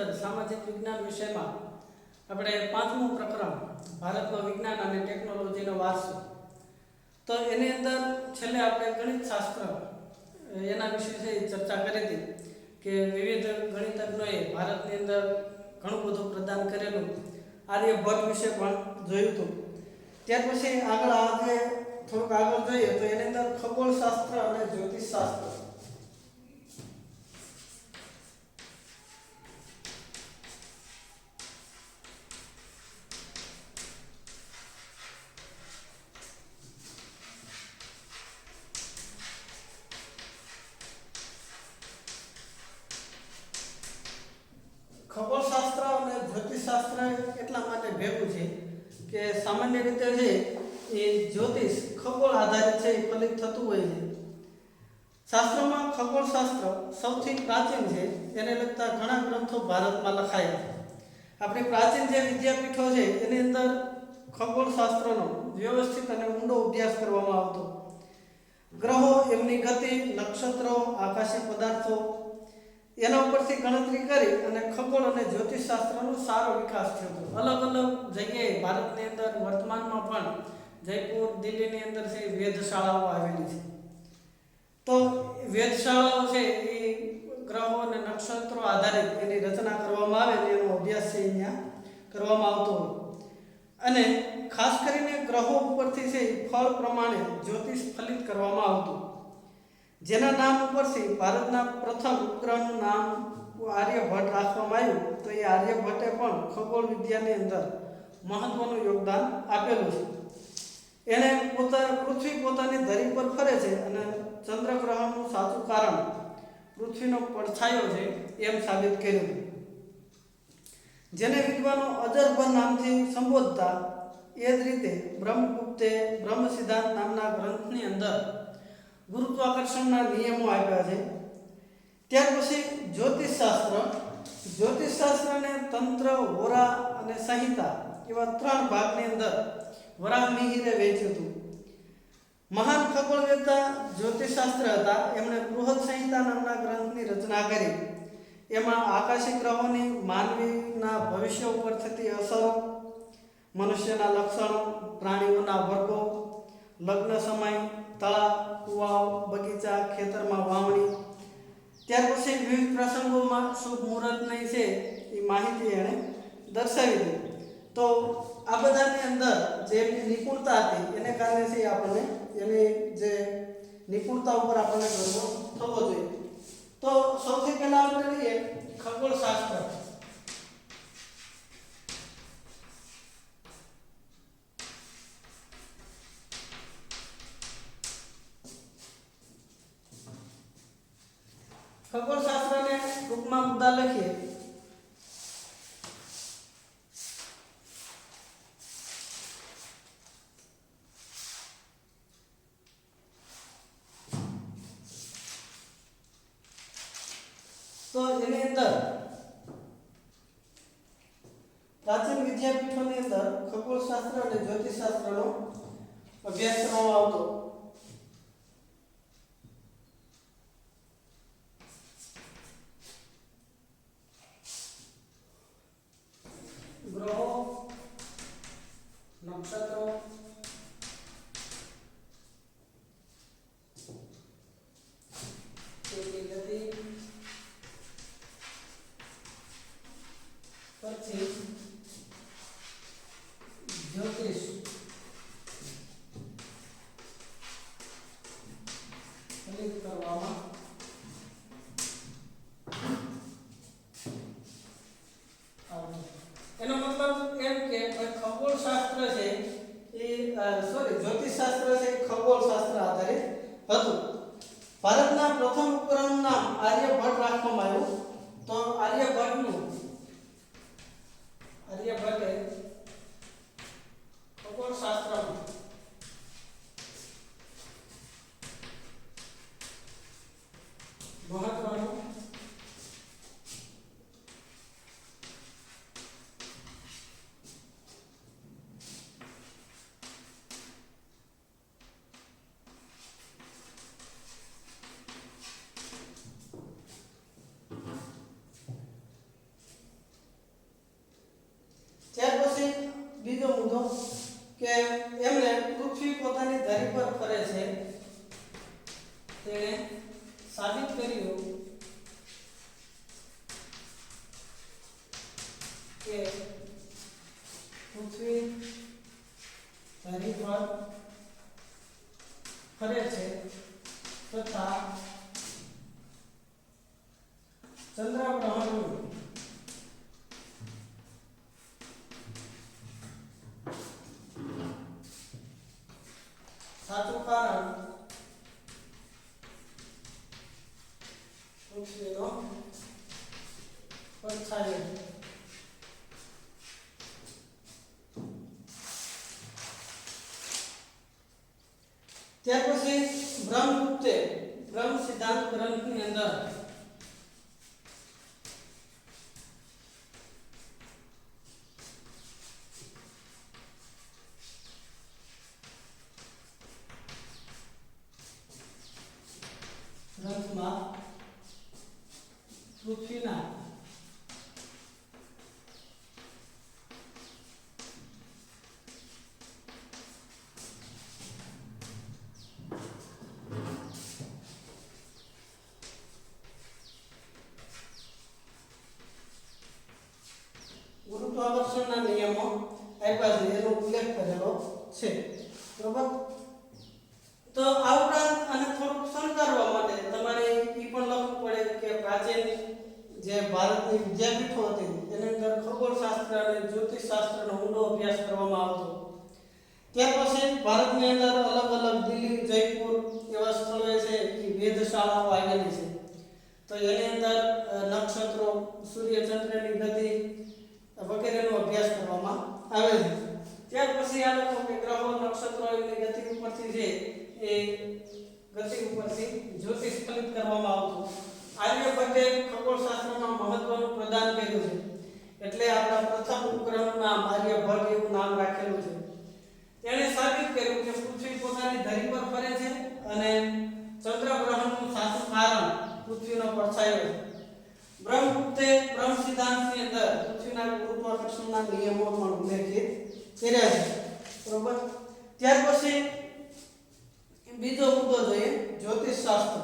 અંદર સામાજિક વિજ્ઞાન વિષયમાં આપણે પાંચમું પ્રકરણ ભારતમાં વિજ્ઞાન અને ટેકનોલોજીનો વારસો. તો એની અંદર છેલ્લે આપણે ગણિત શાસ્ત્ર એના વિશે ચર્ચા કરી હતી કે વિવિધ ગણિતજ્ઞોએ ભારતની અંદર ઘણું બધું પ્રદાન કરેલું. આર્યભટ્ટ વિશે પણ જોયું હતું. ત્યાર પછી આગળ આજે થોડુંક આગળ જોઈએ તો એની અંદર ખગોળશાસ્ત્ર અને જ્યોતિષશાસ્ત્ર. ખગોળશાસ્ત્ર અને જ્યોતિષશાસ્ત્ર એટલા માટે ભેગું છે કે સામાન્ય રીતે છે એ જ્યોતિષ ખગોળ આધારિત છે એ ફલિત થતું હોય છે. શાસ્ત્રોમાં ખગોળશાસ્ત્ર સૌથી પ્રાચીન છે. એને લગતા ઘણા ગ્રંથો ભારતમાં લખાયા છે. આપણી પ્રાચીન જે વિદ્યાપીઠો છે એની અંદર ખગોળશાસ્ત્રનો વ્યવસ્થિત અને ઊંડો અભ્યાસ કરવામાં આવતો. ગ્રહો, એમની ગતિ, નક્ષત્રો, આકાશી પદાર્થો એના ઉપરથી ગણતરી કરી અને ખગોળ અને જ્યોતિષશાસ્ત્રનો સારો વિકાસ થયો હતો. અલગ અલગ જગ્યાએ ભારતની અંદર વર્તમાનમાં પણ જયપુર, દિલ્હીની અંદર છે વેધશાળાઓ આવેલી છે. તો વેધશાળાઓ છે એ ગ્રહો અને નક્ષત્રો આધારિત એની રચના કરવામાં આવે અને એનો અભ્યાસ છે અહીંયા કરવામાં આવતો હોય. અને ખાસ કરીને ગ્રહો ઉપરથી છે ફળ પ્રમાણે જ્યોતિષ ફલિત કરવામાં આવતું. જેના નામ ઉપરથી ભારતના પ્રથમ ઉપગ્રહનું નામ આર્યભટ્ટ રાખવામાં આવ્યું. તો એ આર્યભટ્ટે પણ ખગોળ વિદ્યાની અંદર મહત્વનું યોગદાન આપેલું છે. એણે પૃથ્વી પોતાની ધરી પર ફરે છે અને ચંદ્રગ્રહણનું સાચું કારણ પૃથ્વીનો પડછાયો છે એમ સાબિત કર્યું. જેને વિદ્વાનો અજરભર નામથી સંબોધતા. એ જ રીતે બ્રહ્મગુપ્તે બ્રહ્મ સિદ્ધાંત નામના ગ્રંથની અંદર ગુરુત્વાકર્ષણના નિયમો આપ્યા છે. ત્યાર પછી જ્યોતિષશાસ્ત્રને તંત્ર, હોરા અને સંહિતા એવા 3 ભાગની અંદર વરાહમિહિરે વહેંચ્યું હતું. મહાન ખગોળવેત્તા જ્યોતિષશાસ્ત્ર હતા. એમણે બૃહદ સંહિતા નામના ગ્રંથની રચના કરી. એમાં આકાશી ગ્રહોની માનવીના ભવિષ્ય ઉપર થતી અસરો, મનુષ્યના લક્ષણો, પ્રાણીઓના વર્ગો, લગ્ન સમય, તળાવ, કુવાઓ, બગીચા, ખેતરમાં વાવણી, ત્યાર પછી વિવિધ પ્રસંગોમાં શુભ મુહૂર્તની છે એ માહિતી એણે દર્શાવી હતી. તો આ બધાની અંદર જે નિપુણતા હતી એને કારણે છે આપણને એની જે નિપુણતા ઉપર આપણને ગર્વ થવો જોઈએ. તો સૌથી પહેલા આપણે લઈએ ખગોળશાસ્ત્ર. ખગોળશાસ્ત્રને ટૂંકમાં મુદ્દા લખીએ તો એની અંદર પ્રાચીન વિદ્યાપીઠોની અંદર ખગોળશાસ્ત્ર અને જ્યોતિષશાસ્ત્રનો અભ્યાસ કરવામાં આવતો. ગ્રહો, નક્ષત્રો, તેની ગતિ, પછી જ્યોતિષ ફલિત કરવામાં આવે. એનો મતલબ એમ કે ખગોળશાસ્ત્ર છે એ જ્યોતિષશાસ્ત્ર છે ખગોળશાસ્ત્ર આધારિત હતું. ભારતના પ્રથમ ઉપગ્રહનું નામ આર્યભટ્ટ રાખવામાં આવ્યું. તો આર્યભટ્ટે ખગોળશાસ્ત્રમાં મહત્વનું કે એમને પૃથ્વી પોતાની ધરી પર ફરે છે તેણે સાબિત કર્યું કે પૃથ્વી ધરી પર ફરે છે તથા ચંદ્રગ્રહણનું સાચું કારણ પૃથ્વીનો પડછાયો. ત્યાર પછી બ્રહ્મગુપ્તે બ્રહ્મ સિદ્ધાંત ગ્રંથની અંદર ગ્રંથમાં પૃથ્વીના ગુરુત્વાકર્ષણના નિયમો આપ્યા છે એનો ઉલ્લેખ કરેલો છે. બરોબર. તો આ ઉપરાંત આને થોડુંક શણગારવા માટે તમારે એ પણ લખવું પડે કે પ્રાચીન જે ભારતની વિદ્યાપીઠો હતી એની અંદર ખગોળશાસ્ત્ર અને જ્યોતિષશાસ્ત્રનો ઊંડો અભ્યાસ કરવામાં આવતો. ત્યાર પછી ભારતની અંદર અલગ અલગ દિલ્હી, જયપુર એવા સ્થળોએ છે કે વેધશાળાઓ આવેલી છે. તો એની અંદર નક્ષત્રો, સૂર્ય ચંદ્રની ગતિ વગેરેનો અભ્યાસ કરવામાં આવે છે. ત્યાર પછી આ લોકો કે ગ્રહો, નક્ષત્રો એમની ગતિ ઉપરથી છે એ ગતિ ઉપરથી જ્યોતિષ ફલિત કરવામાં આવતું. આર્યભટ્ટે ખગોળશાસ્ત્રમાં મહત્વનું પ્રદાન કર્યું છે એટલે આપણા પ્રથમ ઉપગ્રહનું નામ આર્યભટ્ટ એવું નામ રાખેલું છે. તેણે સાબિત કર્યું કે પૃથ્વી પોતાની ધરી પર ફરે છે અને ચંદ્રગ્રહણનું સાચું કારણ પૃથ્વીનો પડછાયો છે. બ્રહ્મગુપ્તે બ્રહ્મ સિદ્ધાંતની અંદર પૃથ્વીના ગુરુત્વાકર્ષણના નિયમો પણ ઉલ્લેખિત કર્યા છે. બરોબર. ત્યાર પછી બીજો મુદ્દો જોઈએ જ્યોતિષશાસ્ત્ર.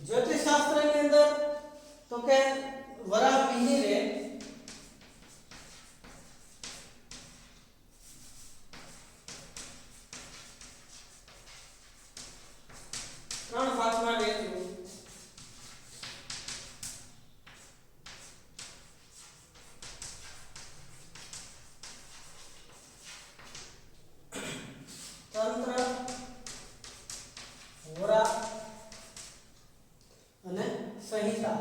જ્યોતિષશાસ્ત્રની અંદર તો કે વરાહ મિહિરે ત્રણ ભાગમાં વહેંચ્યું. તંત્ર, હોરા અને સંહિતા.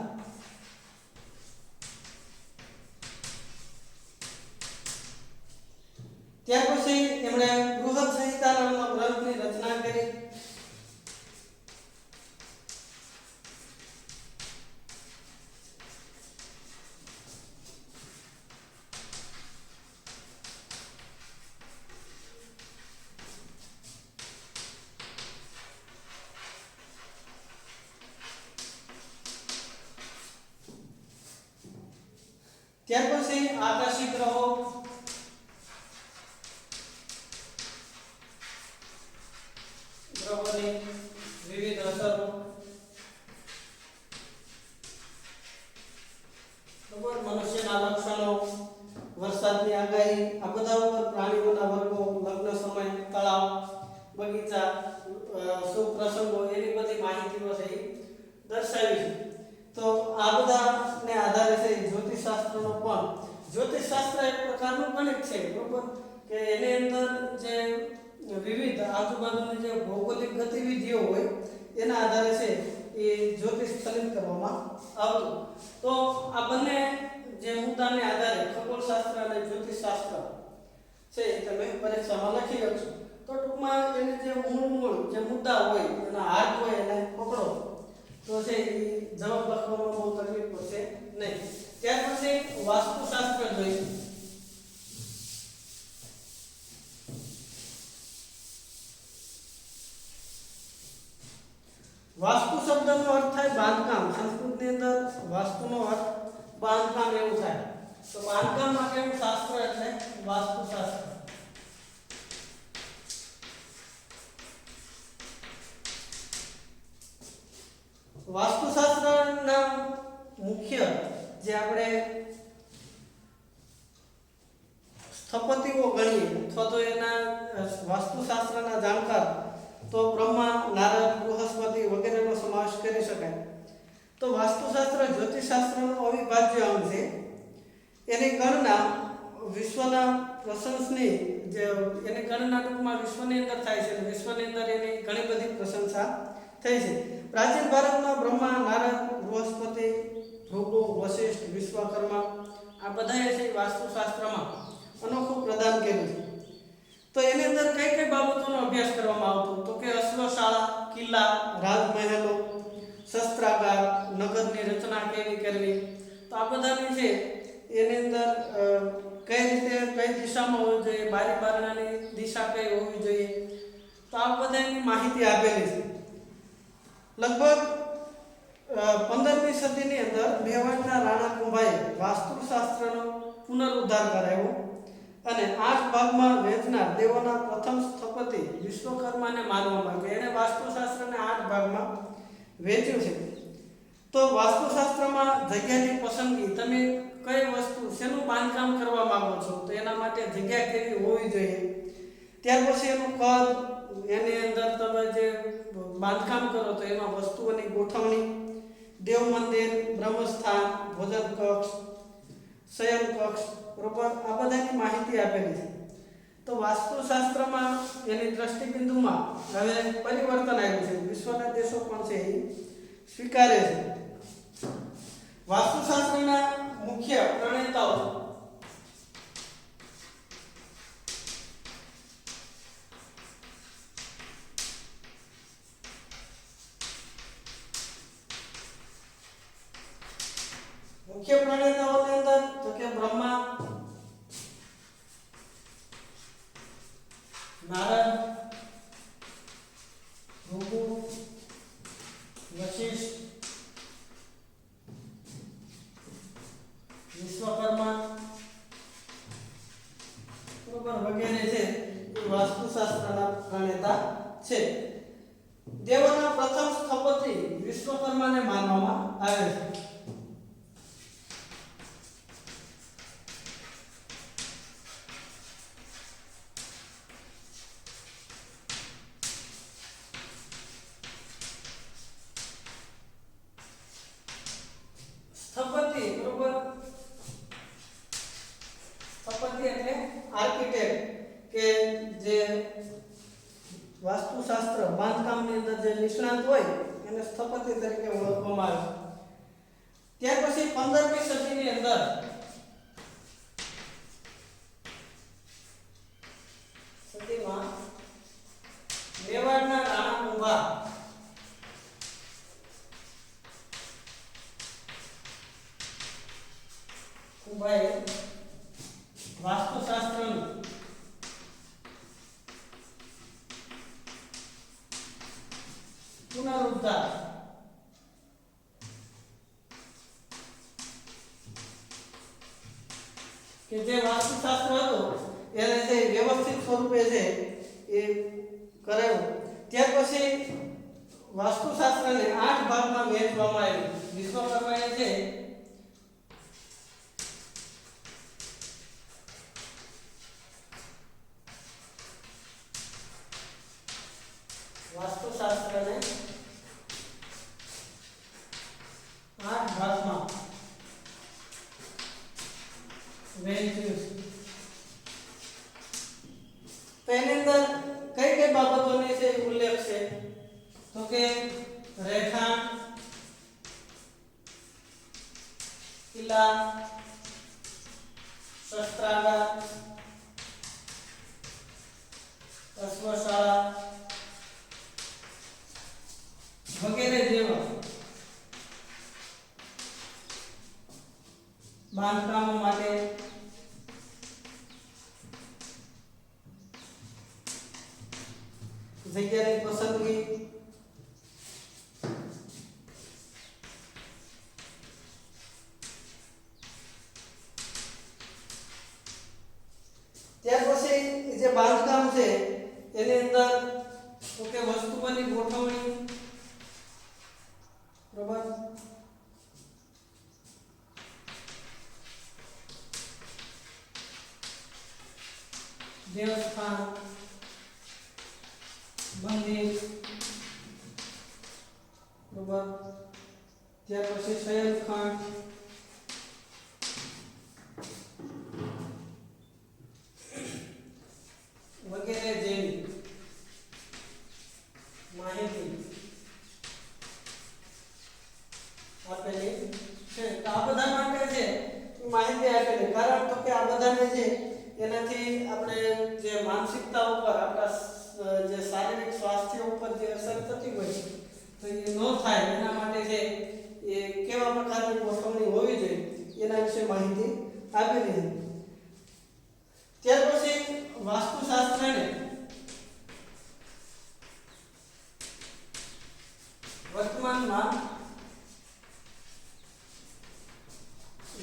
ત્યાર પછી એમણે બૃહદ સંહિતા નામના ગ્રંથની રચના કરી. ત્યાર પછી આકાશી ગ્રહો, ગ્રહોની વિવિધ અસરો, મનુષ્યના લક્ષણો, વરસાદની આગાહી, આ બધા ઉપર પ્રાણીઓના વર્ગો, લગ્ન સમય, તળાવ, બગીચા, શુભ પ્રસંગો એની બધી માહિતીઓ છે એ દર્શાવી છે. તો આ બધાને આધારે છે જ્યોતિષશાસ્ત્રનો પણ જ્યોતિષશાસ્ત્ર એક પ્રકારનું ગણિત છે. બરોબર. કે એની અંદર જે વિવિધ આજુબાજુની જે ભૌગોલિક ગતિવિધિઓ હોય એના આધારે છે એ જ્યોતિષ ફલિત કરવામાં આવતું. તો આ બંને જે મુદ્દાને આધારે ખગોળશાસ્ત્ર અને જ્યોતિષશાસ્ત્ર છે એ તમે પરીક્ષામાં લખી શકશો. તો ટૂંકમાં એને જે મૂળ જે મુદ્દા હોય એના હાર્ટ હોય એને પકડો તો છે એ જવાબ લખવામાં બહુ તકલીફ પડશે નહીં. ત્યાર પછી વાસ્તુશાસ્ત્ર જોઈશું. વાસ્તુ શબ્દનો અર્થ થાય બાંધકામ. સંસ્કૃતની અંદર વાસ્તુનો અર્થ બાંધકામ એવું થાય. તો બાંધકામ માટેનું શાસ્ત્ર એટલે વાસ્તુશાસ્ત્ર. વાસ્તુશાસ્ત્રના મુખ્ય જે આપણે સ્થપતિઓ ગણીએ અથવા તો એના વાસ્તુશાસ્ત્રના જાણકાર તો બ્રહ્મા, નારદ, બૃહસ્પતિ વગેરેનો સમાવેશ કરી શકાય. તો વાસ્તુશાસ્ત્ર જ્યોતિષશાસ્ત્રનો અવિભાજ્ય અંગ છે. એની ગણના વિશ્વના પ્રશંસનીય જે એની ગણના ટૂંકમાં વિશ્વની અંદર થાય છે. વિશ્વની અંદર એની ઘણી બધી પ્રશંસા થઈ છે. પ્રાચીન ભારતમાં બ્રહ્મા, નારદ, બૃહસ્પતિ, ભૃગુ, વશિષ્ઠ, વિશ્વકર્મા આ બધાએ છે વાસ્તુશાસ્ત્રમાં અનોખું પ્રદાન કર્યું છે. તો એની અંદર કઈ કઈ બાબતોનો અભ્યાસ કરવામાં આવતો તો કે અશ્વશાળા, કિલ્લા, રાજમહેલો, શસ્ત્રાગાર, નગરની રચના કેવી કરવી. તો આ બધાની છે એની અંદર કઈ રીતે કઈ દિશામાં હોવી જોઈએ, બારી બારણાની દિશા કઈ હોવી જોઈએ. તો આ બધાની માહિતી આપેલી છે. લગભગ 15મી સદીની અંદર મેવાડના રાણા કુંભાએ વાસ્તુશાસ્ત્રનો પુનરુદ્ધાર કરાવ્યો અને 8 ભાગમાં વહેંચનાર દેવોના પ્રથમ સ્થપતિ વિશ્વકર્માને માનવામાં આવે. એણે વાસ્તુશાસ્ત્રને 8 ભાગમાં વહેંચ્યું છે. તો વાસ્તુશાસ્ત્રમાં જગ્યાની પસંદગી, તમે કઈ વસ્તુ શેનું બાંધકામ કરવા માંગો છો તો એના માટે જગ્યા કેવી હોવી જોઈએ. ત્યાર પછી એનું કદ, એની અંદર તમે જે બાંધકામ કરો તો એમાં વસ્તુઓની ગોઠવણી, દેવ મંદિર, બ્રહ્મસ્થાન, ભોજન કક્ષ, શયન કક્ષ, બરોબર આ બધાની માહિતી આપેલી છે. તો વાસ્તુશાસ્ત્રમાં એની દ્રષ્ટિબિંદુમાં હવે પરિવર્તન આવ્યું છે. વિશ્વના દેશો પણ છે એ સ્વીકારે છે. વાસ્તુશાસ્ત્રના મુખ્ય પ્રણેતાઓ પ્રણેતાઓની અંદર તો કે બ્રહ્મા, નારદ, ભૃગુ, વશિષ્ઠ, વિશ્વકર્મા બરોબર વગેરે છે એ વાસ્તુશાસ્ત્રના પ્રણેતા છે. દેવોના પ્રથમ સ્થપતિ વિશ્વકર્માને માનવામાં આવે છે. સ્થપતિ બરોબર, સ્થપતિ એટલે આર્કિટેક્ટ કે જે વાસ્તુશાસ્ત્ર બાંધકામની અંદર જે નિષ્ણાત હોય એને સ્થપતિ તરીકે ઓળખવામાં આવે. ત્યાર પછી 15મી સદીની અંદર સદીમાં મેવાડના રાણા કુંભાએ વાસ્તુશાસ્ત્રનું પુનરુદ્ધાર કે જે વાસ્તુશાસ્ત્ર હતું એને જે વ્યવસ્થિત સ્વરૂપે છે એ કરાયું. ત્યાર પછી વાસ્તુશાસ્ત્રને 8 ભાગમાં વહેંચવામાં આવ્યું. વિશ્વકર્માએ છે વાસ્તુશાસ્ત્રને 8 ભાગમાં વહેંચ્યું છે. તો એની અંદર કઈ કઈ બાબતોની છે ઉલ્લેખ છે તો કે રહેઠાણ, કિલ્લા, શસ્ત્રાગાર, અશ્વશાળા વગેરે જેવા બાંધકામો માટે જગ્યાની પસંદગી ત્યાર પછી જે બાંધકામ છે એની અંદર તો કે વસ્તુઓની ગોઠવણી બરાબર દેવસ્થાન મંદિર બરાબર ત્યાર પછી શયનખંડ વગેરે જેવી માહિતી આપેલી છે. તો આ બધા માટે છે માહિતી આપેલી કારણ તો કે આ બધાને છે એનાથી આપણે જે માનસિકતા ઉપર આપણા જે શારીરિક સ્વાસ્થ્ય ઉપર જે અસર થતી હોય તો એ ન થાય એના માટે છે એ કેવા પ્રકારની ગોઠવણી હોવી જોઈએ એના વિશે માહિતી આપેલી છે. ત્યાર પછી વાસ્તુશાસ્ત્રને વર્તમાનમાં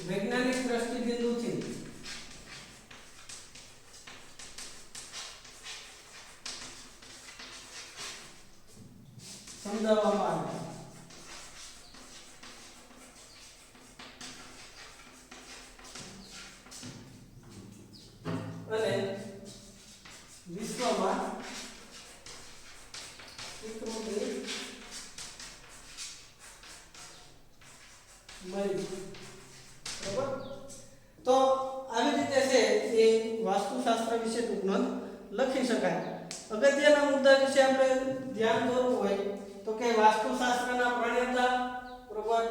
વૈજ્ઞાનિક દ્રષ્ટિબિંદુથી સમજાવવામાં આવે અને વિશ્વમાં વિકૃતિ મળી. બરાબર તો આવી રીતે છે એ વાસ્તુશાસ્ત્ર વિશે ટૂંકમાં લખી શકાય. અગત્યના મુદ્દા વિશે આપણે ધ્યાન દોરવું હોય તો કે વાસ્તુશાસ્ત્રના પ્રણેતા બરાબર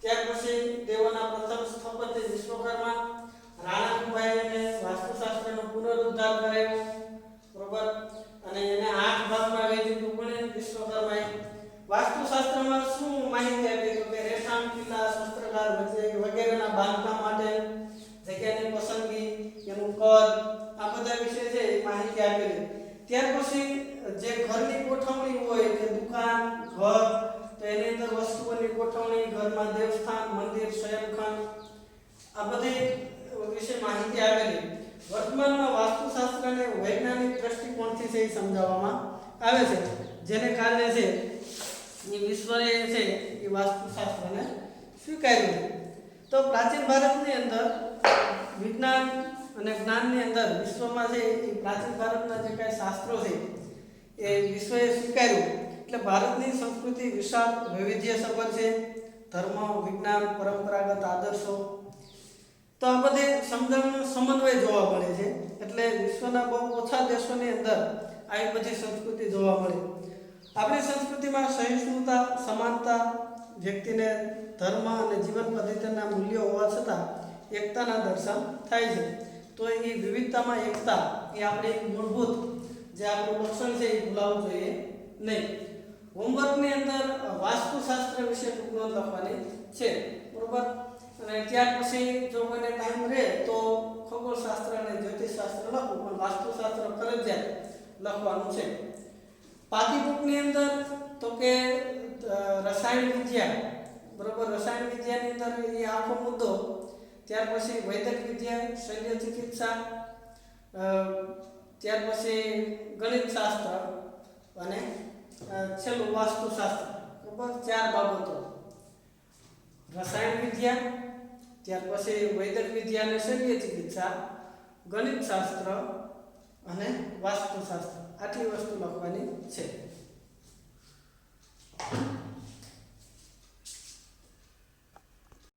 ત્યાર પછી દેવોના પ્રથમ સ્થપતિ વિશ્વકર્મા રાણાભાઈને વાસ્તુશાસ્ત્રનો પુનરુદ્ધાર કરાયો બરાબર અને એને 8 ભાગમાં વહેંચી દીધું પણ વિશ્વકર્માએ. વાસ્તુશાસ્ત્રમાં શું માહિતી આપી તો કે રેખાંક કિલ્લા શસ્ત્રાગાર વગેરેના બાંધકામ માટે જગ્યાની પસંદગી એનું કદ આ બધા વિશે છે માહિતી આપેલી. ત્યાર પછી જે ઘરની ગોઠવણી હોય કે દુકાન ઘર તો એની અંદર વસ્તુઓની ગોઠવણી ઘરમાં દેવસ્થાન મંદિર શયનખંડ આ બધી વિશે માહિતી આપેલી. વર્તમાનમાં વાસ્તુશાસ્ત્રને વૈજ્ઞાનિક દ્રષ્ટિકોણથી છે સમજાવવામાં આવે છે જેને કારણે છે એ વિશ્વએ છે એ વાસ્તુશાસ્ત્રને સ્વીકાર્યું છે. તો પ્રાચીન ભારતની અંદર વિજ્ઞાન અને જ્ઞાનની અંદર વિશ્વમાં છે એ પ્રાચીન ભારતના જે કાંઈ શાસ્ત્રો છે એ વિશ્વએ સ્વીકાર્યું એટલે ભારતની સંસ્કૃતિ વિશાળ વૈવિધ્યસભર છે. ધર્મ વિજ્ઞાન પરંપરાગત આદર્શો તો આ બધે સમન્વય જોવા મળે છે એટલે વિશ્વના બહુ ઓછા દેશોની અંદર આવી બધી સંસ્કૃતિ જોવા મળે. આપણી સંસ્કૃતિમાં સહિષ્ણુતા સમાનતા વ્યક્તિને ધર્મ અને જીવન પદ્ધતિના મૂલ્યો હોવા છતાં એકતાના દર્શન થાય છે. તો એ વિવિધતામાં એકતા એ આપણી મૂળભૂત જે આપણું લક્ષણ છે એ ભૂલાવવું જોઈએ નહીં. હોમવર્કની અંદર વાસ્તુશાસ્ત્ર વિશે ટૂંકમાં લખવાની છે બરોબર અને ત્યાર પછી જો કોઈને ટાઈમ રહે તો ખગોળશાસ્ત્ર અને જ્યોતિષશાસ્ત્ર લખવું પણ વાસ્તુશાસ્ત્ર ફરજિયાત લખવાનું છે. પાકી બુકની અંદર તો કે રસાયણ વિદ્યા બરોબર રસાયણ વિદ્યાની અંદર એ આખો મુદ્દો ત્યાર પછી વૈદિક વિદ્યા શલ્ય ચિકિત્સા ત્યાર પછી ગણિત શાસ્ત્ર અને છેલ્લું વાસ્તુશાસ્ત્ર બરોબર 4 બાબતો રસાયણ વિદ્યા ત્યાર પછી વૈદિક વિદ્યા અને શલ્ય ચિકિત્સા ગણિત શાસ્ત્ર અને વાસ્તુશાસ્ત્ર આટલી વસ્તુ લખવાની છે.